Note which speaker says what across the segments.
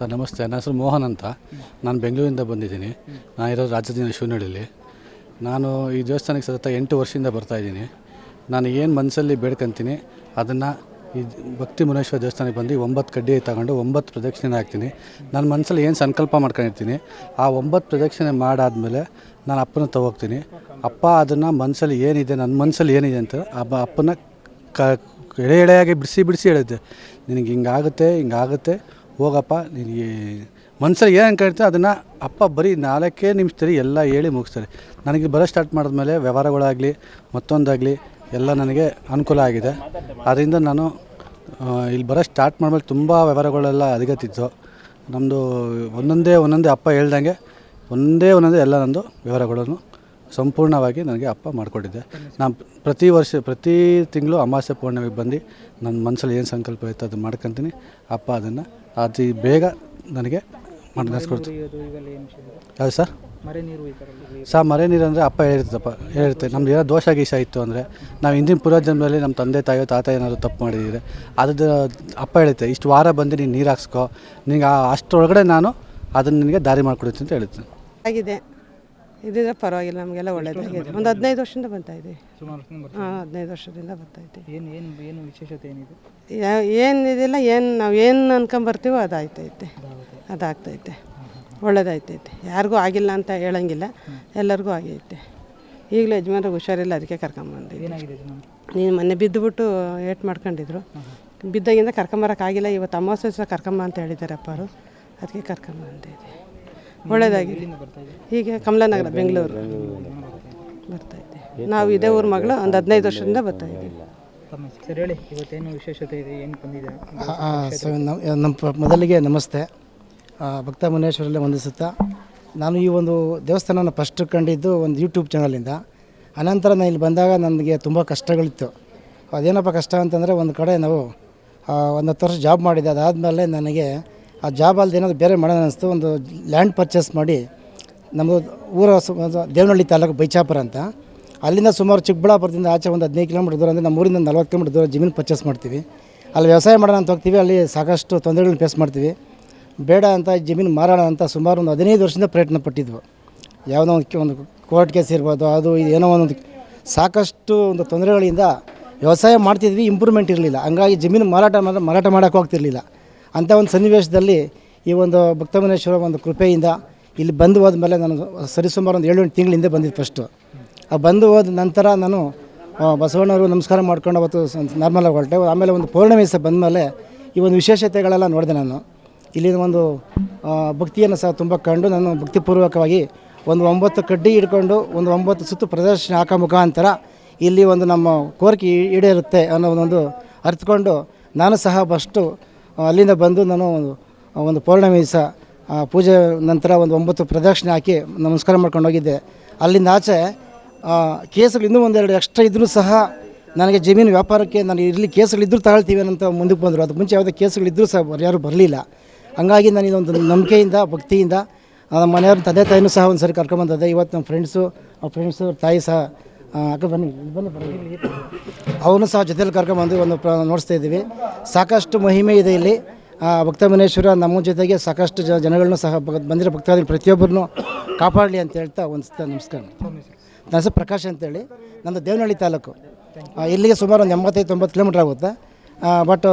Speaker 1: Sir ನಮಸ್ತೆ. ನನ್ನ ಹೆಸರು ಮೋಹನ್ ಅಂತ. ನಾನು ಬೆಂಗಳೂರಿಂದ ಬಂದಿದ್ದೀನಿ. ನಾನು ಇರೋದು ರಾಜಧಾನಿ ಶಿವನಹಳ್ಳಿಲಿ. ನಾನು ಈ ದೇವಸ್ಥಾನಕ್ಕೆ ಸತತ 8 ವರ್ಷದಿಂದ ಬರ್ತಾಯಿದ್ದೀನಿ. ನಾನು ಏನು ಮನಸ್ಸಲ್ಲಿ ಬೇಡ್ಕೊತೀನಿ ಅದನ್ನು ಈ ಭಕ್ತಿ ಮುನೇಶ್ವರ ದೇವಸ್ಥಾನಕ್ಕೆ ಬಂದು 9 ಕಡ್ಡಿ ತಗೊಂಡು 9 ಪ್ರದಕ್ಷಿಣೆ ಹಾಕ್ತೀನಿ. ನನ್ನ ಮನಸ್ಸಲ್ಲಿ ಏನು ಸಂಕಲ್ಪ ಮಾಡ್ಕೊಂಡಿರ್ತೀನಿ ಆ 9 ಪ್ರದಕ್ಷಿಣೆ ಮಾಡಾದಮೇಲೆ ನಾನು ಅಪ್ಪನ ತಗೋಗ್ತೀನಿ. ಅಪ್ಪ ಅದನ್ನು ಮನಸ್ಸಲ್ಲಿ ಏನಿದೆ, ನನ್ನ ಮನಸ್ಸಲ್ಲಿ ಏನಿದೆ ಅಂತ ಅಪ್ಪನ ಎಳೆಯಾಗಿ ಬಿಡಿಸಿ ಹೇಳುತ್ತೆ, ನಿನಗೆ ಹಿಂಗಾಗುತ್ತೆ ಹೋಗಪ್ಪ, ನಿನಗೆ ಮನಸ್ಸಲ್ಲಿ ಏನು ಅನ್ಕೊಂಡಿರ್ತೀವಿ ಅದನ್ನು ಅಪ್ಪ ಬರೀ 4 ನಿಮಿಷದಲ್ಲಿ ಎಲ್ಲ ಹೇಳಿ ಮುಗಿಸ್ತಾರೆ. ನನಗೆ ಬರೋ ಸ್ಟಾರ್ಟ್ ಮಾಡಿದ್ಮೇಲೆ ವ್ಯವಹಾರಗಳಾಗಲಿ ಮತ್ತೊಂದಾಗಲಿ ಎಲ್ಲ ನನಗೆ ಅನುಕೂಲ ಆಗಿದೆ. ಆದ್ದರಿಂದ ನಾನು ಇಲ್ಲಿ ಬರೋ ಸ್ಟಾರ್ಟ್ ಮಾಡಿದ್ಮೇಲೆ ತುಂಬ ವ್ಯವಹಾರಗಳೆಲ್ಲ ಅಧಿಗತಿತ್ತು. ನಮ್ಮದು ಒಂದೊಂದೇ ಅಪ್ಪ ಹೇಳ್ದಂಗೆ ಒಂದೇ ಎಲ್ಲ ನಂದು ವ್ಯವಹಾರಗಳನ್ನು ಸಂಪೂರ್ಣವಾಗಿ ನನಗೆ ಅಪ್ಪ ಮಾಡಿಕೊಟ್ಟಿದ್ದೆ. ನಾನು ಪ್ರತಿ ತಿಂಗಳು ಅಮಾವಾಸ್ಯೆ ಪೌರ್ಣಮಿಗೆ ಬಂದು ನನ್ನ ಮನಸ್ಸಲ್ಲಿ ಏನು ಸಂಕಲ್ಪ ಇತ್ತು ಅದು ಮಾಡ್ಕೊತೀನಿ. ಅಪ್ಪ ಅದನ್ನು ಅತಿ ಬೇಗ ನನಗೆ ನಡೆಸ್ಕೊಡ್ತೀನಿ. ಯಾವುದು ಸರ್? ಮರೆ ನೀರು ಅಂದರೆ ಅಪ್ಪ ಹೇಳಿರುತ್ತೆ ನಮ್ದು ಏನೋ ದೋಷ ಗೀಶ ಇತ್ತು ಅಂದರೆ, ನಾವು ಹಿಂದಿನ ಪೂರ್ವಜನ್ಮದಲ್ಲಿ ನಮ್ಮ ತಂದೆ ತಾತ ಏನಾದರೂ ತಪ್ಪು ಮಾಡಿದರೆ ಅದು ಅಪ್ಪ ಹೇಳುತ್ತೆ, ಇಷ್ಟು ವಾರ ಬಂದು ನೀನು ನೀರು ಹಾಕ್ಸ್ಕೊ, ನಿನಗೆ ಅಷ್ಟರೊಳಗಡೆ ನಾನು ಅದನ್ನು ನಿನಗೆ ದಾರಿ ಮಾಡಿಕೊಡ್ತೀನಿ ಅಂತ ಹೇಳುತ್ತೆ.
Speaker 2: ಆಗಿದೆ, ಇದಿದ್ರೆ ಪರವಾಗಿಲ್ಲ, ನಮಗೆಲ್ಲ ಒಳ್ಳೆಯದಾಗಿದೆ. ಒಂದು 15 ವರ್ಷದಿಂದ ಬರ್ತಾಯಿದ್ದೀವಿ. 15 ವರ್ಷದಿಂದ ಬರ್ತಾಯಿದ್ದೀವಿ.
Speaker 3: ಏನು ವಿಶೇಷತೆ ಏನಿದೆ?
Speaker 2: ಏನಿದಿಲ್ಲ, ನಾವು ಏನು ಅನ್ಕೊಂಬರ್ತೀವೋ ಅದಾಗ್ತೈತೆ, ಒಳ್ಳೇದಾಯ್ತೈತೆ. ಯಾರಿಗೂ ಆಗಿಲ್ಲ ಅಂತ ಹೇಳಂಗಿಲ್ಲ, ಎಲ್ಲರಿಗೂ ಆಗೈತೆ. ಈಗಲೂ ಯಜಮಾನ್ರಿಗೆ ಹುಷಾರಿಲ್ಲ, ಅದಕ್ಕೆ ಕರ್ಕೊಂಬಂದಿದ್ದೆ. ನೀನು ಮೊನ್ನೆ ಬಿದ್ದುಬಿಟ್ಟು ಏಟ್ ಮಾಡ್ಕೊಂಡಿದ್ರು, ಬಿದ್ದಾಗಿಂದ ಕರ್ಕೊಂಬರೋಕ್ಕಾಗಿಲ್ಲ. ಇವತ್ತು ಅಮಾವಾಸ್ಯೆ ಸಹ ಕರ್ಕೊಂಬ ಅಂತ ಹೇಳಿದ್ದಾರೆ ಅಪ್ಪರು, ಅದಕ್ಕೆ ಕರ್ಕೊಂಬಂದಿದ್ದೆ. ಒಳ್ಳೆಯದಾಗಿದೆ. ಹೀಗೆ ಕಮಲಾನಗರ ಬೆಂಗಳೂರು ಬರ್ತಾಯಿದ್ದೆ. ನಾವು ಇದೇ ಊರ ಮಗಳು, ಒಂದು 15 ವರ್ಷದಿಂದ ಬರ್ತಾಯಿದ್ದೀವಿ.
Speaker 3: ಸರ್ ಹೇಳಿ, ಇವತ್ತೇನು ವಿಶೇಷತೆ ಇದೆ, ಏನು ಬಂದಿದೆ?
Speaker 4: ಮೊದಲಿಗೆ ನಮಸ್ತೆ. ಭಕ್ತ ಮುನೇಶ್ವರಲ್ಲಿ ವಂದಿಸುತ್ತಾ, ನಾನು ಈ ಒಂದು ದೇವಸ್ಥಾನನ ಫಸ್ಟ್ ಕಂಡಿದ್ದು ಒಂದು ಯೂಟ್ಯೂಬ್ ಚಾನಲಿಂದ. ಅನಂತರ ನಾನು ಇಲ್ಲಿ ಬಂದಾಗ ನನಗೆ ತುಂಬ ಕಷ್ಟಗಳಿತ್ತು. ಅದೇನಪ್ಪ ಕಷ್ಟ ಅಂತಂದರೆ, ಒಂದು ಕಡೆ ನಾವು 10 ವರ್ಷ ಜಾಬ್ ಮಾಡಿದ್ದೆ. ಅದಾದಮೇಲೆ ನನಗೆ ಆ ಜಾಬ್ ಅಲ್ಲದೆ ಏನಾದರೂ ಬೇರೆ ಮಾಡೋಣ ಅನ್ನಿಸ್ತು. ಒಂದು ಲ್ಯಾಂಡ್ ಪರ್ಚೇಸ್ ಮಾಡಿ, ನಮ್ಮದು ಊರ ದೇವನಹಳ್ಳಿ ತಾಲೂಕು ಬೈಚಾಪುರ ಅಂತ, ಅಲ್ಲಿಂದ ಸುಮಾರು ಚಿಕ್ಕಬಳ್ಳಾಪುರದಿಂದ ಆಚೆ ಒಂದು 15 ಕಿಲೋಮೀಟರ್ ದೂರ, ಅಂದರೆ ನಮ್ಮೂರಿಂದ 40 ಕಿಲೋಮೀಟರ್ ದೂರ ಜಮೀನು ಪರ್ಚೇಸ್ ಮಾಡ್ತೀವಿ. ಅಲ್ಲಿ ವ್ಯವಸಾಯ ಮಾಡೋಣ ಅಂತ ಹೋಗ್ತೀವಿ. ಅಲ್ಲಿ ಸಾಕಷ್ಟು ತೊಂದರೆಗಳನ್ನ ಫೇಸ್ ಮಾಡ್ತೀವಿ. ಬೇಡ ಅಂತ ಜಮೀನು ಮಾರೋಣ ಅಂತ ಸುಮಾರು ಒಂದು 15 ವರ್ಷದಿಂದ ಪ್ರಯತ್ನ ಪಟ್ಟಿದ್ವು. ಯಾವುದೋ ಒಂದು ಕೋರ್ಟ್ ಕೇಸ್ ಇರ್ಬೋದು, ಅದು ಏನೋ ಒಂದು ಸಾಕಷ್ಟು ಒಂದು ತೊಂದರೆಗಳಿಂದ ವ್ಯವಸಾಯ ಮಾಡ್ತಿದ್ವಿ, ಇಂಪ್ರೂವ್ಮೆಂಟ್ ಇರಲಿಲ್ಲ. ಹಂಗಾಗಿ ಜಮೀನು ಮಾರಾಟ ಮಾಡೋಕ್ಕೆ ಹೋಗ್ತಿರಲಿಲ್ಲ. ಅಂಥ ಒಂದು ಸನ್ನಿವೇಶದಲ್ಲಿ ಈ ಒಂದು ಭಕ್ತಮುನೇಶ್ವರ ಒಂದು ಕೃಪೆಯಿಂದ ಇಲ್ಲಿ ಬಂದು ಹೋದ್ಮೇಲೆ ನಾನು ಸರಿಸುಮಾರು ಒಂದು 7-8 ತಿಂಗಳ ಹಿಂದೆ ಬಂದಿದ್ದು ಫಸ್ಟು. ಬಂದು ಹೋದ ನಂತರ ನಾನು ಬಸವಣ್ಣವರು ನಮಸ್ಕಾರ ಮಾಡ್ಕೊಂಡು ಅವತ್ತು ನಾರ್ಮಲಾಗಿ ಹೊರಟೆ. ಆಮೇಲೆ ಒಂದು ಪೌರ್ಣಮಿ ಸಹ ಬಂದಮೇಲೆ ಈ ಒಂದು ವಿಶೇಷತೆಗಳೆಲ್ಲ ನೋಡಿದೆ. ನಾನು ಇಲ್ಲಿನ ಒಂದು ಭಕ್ತಿಯನ್ನು ಸಹ ತುಂಬ ಕಂಡು ನಾನು ಭಕ್ತಿಪೂರ್ವಕವಾಗಿ ಒಂದು 9 ಕಡ್ಡಿ ಹಿಡ್ಕೊಂಡು ಒಂದು 9 ಸುತ್ತು ಪ್ರದರ್ಶನ ಹಾಕೋ ಮುಖಾಂತರ ಇಲ್ಲಿ ಒಂದು ನಮ್ಮ ಕೋರಿಕೆ ಈಡೇರುತ್ತೆ ಅನ್ನೋದೊಂದು ಅರ್ಥಕೊಂಡು ನಾನು ಸಹ ಫಸ್ಟು ಅಲ್ಲಿಂದ ಬಂದು ನಾನು ಒಂದು ಪೌರ್ಣಮಿ ಸಹ ಪೂಜೆ ನಂತರ ಒಂದು 9 ಪ್ರದಕ್ಷಿಣೆ ಹಾಕಿ ನಮಸ್ಕಾರ ಮಾಡ್ಕೊಂಡು ಹೋಗಿದ್ದೆ. ಅಲ್ಲಿಂದ ಆಚೆ ಕೇಸುಗಳು ಇನ್ನೂ 1-2 ಎಕ್ಸ್ಟ್ರಾ ಇದ್ದರೂ ಸಹ ನನಗೆ ಜಮೀನು ವ್ಯಾಪಾರಕ್ಕೆ ನಾನು ಇಲ್ಲಿ ಕೇಸುಗಳಿದ್ದರೂ ತಗೊಳ್ತೀವಿ ಅಂತ ಮುಂದಕ್ಕೆ ಬಂದರು. ಅದಕ್ಕೆ ಮುಂಚೆ ಯಾವುದೇ ಕೇಸುಗಳಿದ್ದರೂ ಸಹ ಯಾರೂ ಬರಲಿಲ್ಲ. ಹಂಗಾಗಿ ನಾನು ಇದೊಂದು ನಂಬಿಕೆಯಿಂದ ಭಕ್ತಿಯಿಂದ ನಮ್ಮ ಮನೆಯವ್ರ ತಂದೆ ತಾಯಿನೂ ಸಹ ಒಂದು ಸರಿ ಕರ್ಕೊಂಬಂದಿದ್ದೆ. ಇವತ್ತು ನಮ್ಮ ಫ್ರೆಂಡ್ಸು ತಾಯಿ ಸಹ ಅಕ್ಕ ಬನ್ನಿ ಅವನು ಸಹ ಜೊತೆಯಲ್ಲಿ ಕರ್ಕೊಂಬಂದು ಒಂದು ನೋಡಿಸ್ತಾ ಇದ್ದೀವಿ. ಸಾಕಷ್ಟು ಮಹಿಮೆ ಇದೆ ಇಲ್ಲಿ. ಭಕ್ತ ಮುನೇಶ್ವರ ನಮ್ಮ ಜೊತೆಗೆ ಸಾಕಷ್ಟು ಜನಗಳನ್ನೂ ಸಹ ಬಂದಿರೋ ಭಕ್ತಾದಿಗಳು ಪ್ರತಿಯೊಬ್ಬರನ್ನು ಕಾಪಾಡಲಿ ಅಂತ ಹೇಳ್ತಾ ಒಂದು ನಮಸ್ಕಾರ. ನನ್ನ ಹೆಸರು ಪ್ರಕಾಶ್ ಅಂತೇಳಿ, ನಂದು ದೇವನಹಳ್ಳಿ ತಾಲೂಕು. ಇಲ್ಲಿಗೆ ಸುಮಾರು ಒಂದು 85-90 ಕಿಲೋಮೀಟ್ರ್ ಆಗುತ್ತೆ. ಬಟ್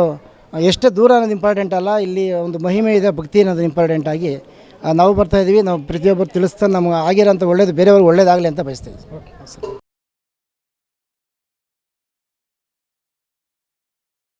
Speaker 4: ಎಷ್ಟೇ ದೂರ ಅನ್ನೋದು ಇಂಪಾರ್ಟೆಂಟ್ ಅಲ್ಲ, ಇಲ್ಲಿ ಒಂದು ಮಹಿಮೆ ಇದೆ, ಭಕ್ತಿ ಅನ್ನೋದು ಇಂಪಾರ್ಟೆಂಟ್ ಆಗಿ ನಾವು ಬರ್ತಾಯಿದ್ದೀವಿ. ನಾವು ಪ್ರತಿಯೊಬ್ಬರು ತಿಳಿಸ್ತಾ ನಮಗೆ ಆಗಿರೋಂಥ ಒಳ್ಳೇದು ಬೇರೆಯವ್ರಿಗೆ ಒಳ್ಳೇದಾಗಲಿ ಅಂತ ಬಯಸ್ತೀವಿ.